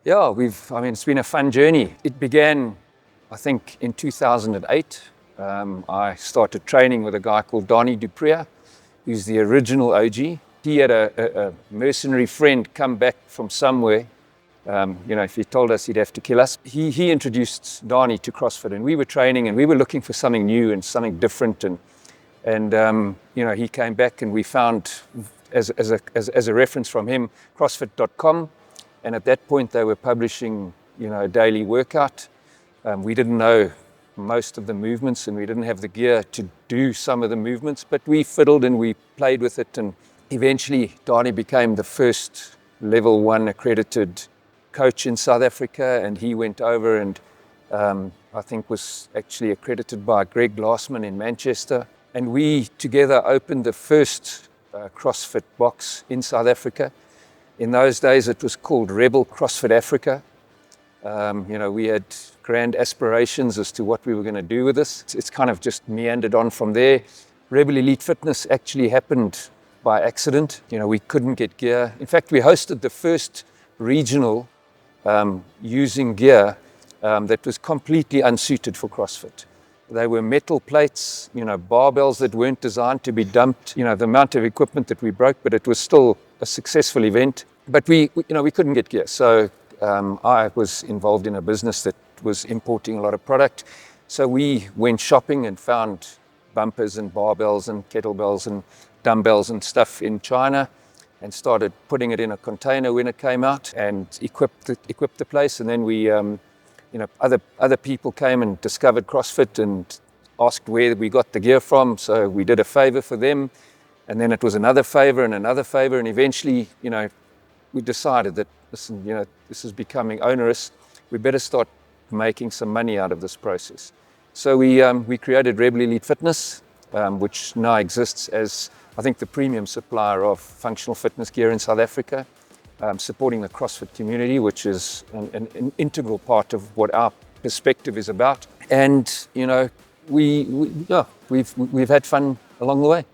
Yeah, it's been a fun journey. It began, I think, in 2008. I started training with a guy called Donnie Dupree, who's the original OG. He had a mercenary friend come back from somewhere. If he told us he'd have to kill us. He introduced Donnie to CrossFit, and we were training and we were looking for something new and something different. And he came back and we found, as a reference from him, CrossFit.com. And at that point, they were publishing, a daily workout. We didn't know most of the movements and we didn't have the gear to do some of the movements, but we fiddled and we played with it. And eventually, Donnie became the first level 1 accredited coach in South Africa. And he went over and I think was actually accredited by Greg Glassman in Manchester. And we together opened the first CrossFit box in South Africa. In those days, it was called Rebel CrossFit Africa. We had grand aspirations as to what we were going to do with this. It's kind of just meandered on from there. Rebel Elite Fitness actually happened by accident. We couldn't get gear. In fact, we hosted the first regional using gear that was completely unsuited for CrossFit. They were metal plates, barbells that weren't designed to be dumped, the amount of equipment that we broke, but it was still a successful event. But we couldn't get gear. So I was involved in a business that was importing a lot of product. So we went shopping and found bumpers and barbells and kettlebells and dumbbells and stuff in China and started putting it in a container when it came out and equipped the place. And then we other people came and discovered CrossFit and asked where we got the gear from. So we did a favor for them. And then it was another favor and another favor. And eventually, we decided that, listen, this is becoming onerous. We better start making some money out of this process. So we created Rebel Elite Fitness, which now exists as, I think, the premium supplier of functional fitness gear in South Africa. Supporting the CrossFit community, which is an integral part of what our perspective is about. And we've had fun along the way.